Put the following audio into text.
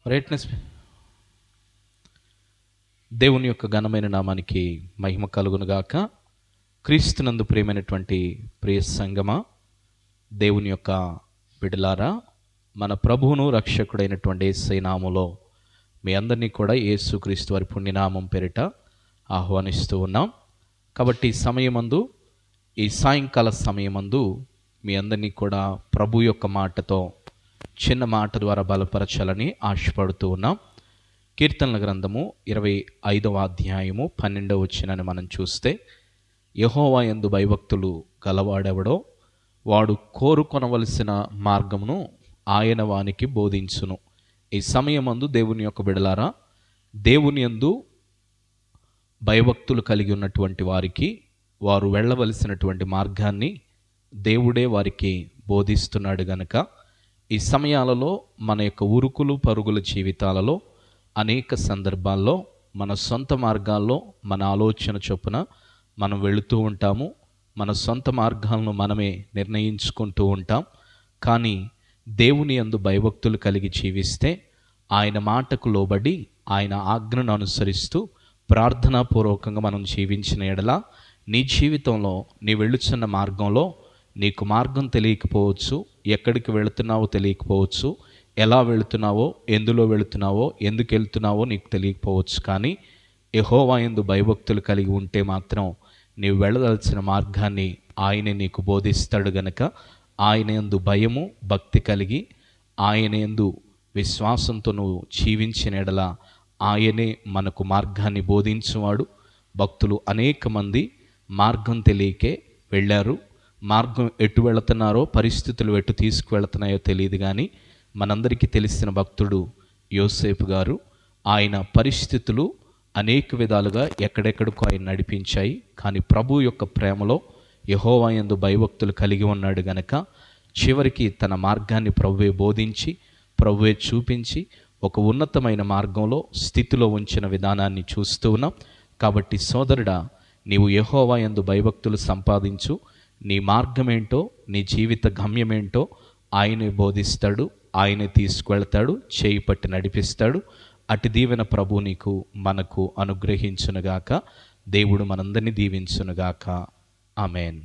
Righteousness. దేవుని యొక్క ఘనమైన నామానికి మహిమ కలుగునుగాక. క్రీస్తునందు ప్రియమైనటువంటి ప్రియ సంగమా, దేవుని యొక్క బిడ్డలారా, మన ప్రభువును రక్షకుడైనటువంటి యేసయ్య నామములో మీ అందరినీ కూడా యేసుక్రీస్తు వారి పుణ్యనామం పేరిట ఆహ్వానిస్తూ ఉన్నాం. కాబట్టి ఈ సాయంకాల సమయమందు మీ అందరినీ కూడా ప్రభు యొక్క మాటతో, చిన్న మాట ద్వారా బలపరచాలని ఆశపడుతూ ఉన్నాం. కీర్తనల గ్రంథము 25వ అధ్యాయము 12వ వచనాన్ని మనం చూస్తే, యెహోవా యందు భయభక్తులు గలవాడెవడో వాడు కోరుకొనవలసిన మార్గమును ఆయన వానికి బోధించును. ఈ సమయమందు దేవుని యొక్క బిడలారా, దేవుని యందు భయభక్తులు కలిగి ఉన్నటువంటి వారికి వారు వెళ్ళవలసినటువంటి మార్గాన్ని దేవుడే వారికి బోధిస్తున్నాడు గనుక, ఈ సమయాలలో మన యొక్క ఉరుకులు పరుగుల జీవితాలలో అనేక సందర్భాల్లో మన సొంత మార్గాల్లో మన ఆలోచన చొప్పున మనం వెళుతూ ఉంటాము. మన సొంత మార్గాలను మనమే నిర్ణయించుకుంటూ ఉంటాం. కానీ దేవుని యందు భయభక్తులు కలిగి జీవిస్తే, ఆయన మాటకు లోబడి ఆయన ఆజ్ఞను అనుసరిస్తూ ప్రార్థనాపూర్వకంగా మనం జీవించిన ఎడల, నీ జీవితంలో నీ వెళ్ళుచున్న మార్గంలో నీకు మార్గం తెలియకపోవచ్చు, ఎక్కడికి వెళుతున్నావో తెలియకపోవచ్చు, ఎలా వెళుతున్నావో, ఎందులో వెళుతున్నావో, ఎందుకు వెళుతున్నావో నీకు తెలియకపోవచ్చు. కానీ యెహోవా యందు భయభక్తులు కలిగి ఉంటే మాత్రం నీవు వెళ్ళదలసిన మార్గాన్ని ఆయనే నీకు బోధిస్తాడు గనక, ఆయన యందు భయము భక్తి కలిగి ఆయన యందు విశ్వాసంతో నువ్వు జీవించిన ఎడల ఆయనే మనకు మార్గాన్ని బోధించువాడు. భక్తులు అనేక మంది మార్గం తెలియకే వెళ్ళారు. మార్గం ఎటు వెళుతున్నారో, పరిస్థితులు ఎటు తీసుకువెళుతున్నాయో తెలియదు. కానీ మనందరికీ తెలిసిన భక్తుడు యోసేపు గారు, ఆయన పరిస్థితులు అనేక విధాలుగా ఎక్కడెక్కడికో ఆయన నడిపించాయి. కానీ ప్రభు యొక్క ప్రేమలో యెహోవా యందు భయభక్తులు కలిగి ఉన్నాడు గనక, చివరికి తన మార్గాన్ని ప్రభువే బోధించి, ప్రభువే చూపించి, ఒక ఉన్నతమైన మార్గంలో స్థితిలో ఉంచిన విధానాన్ని చూస్తూ ఉన్నాం. కాబట్టి సోదరుడా, నీవు యెహోవా యందు భయభక్తులు సంపాదించు. నీ మార్గమేంటో, నీ జీవిత గమ్యమేంటో ఆయనే బోధిస్తాడు, ఆయనే తీసుకువెళ్తాడు, చేయి పట్టి నడిపిస్తాడు. అటు దీవెన ప్రభు నీకు మనకు అనుగ్రహించునుగాక. దేవుడు మనందరినీ దీవించునుగాక. ఆమేన్.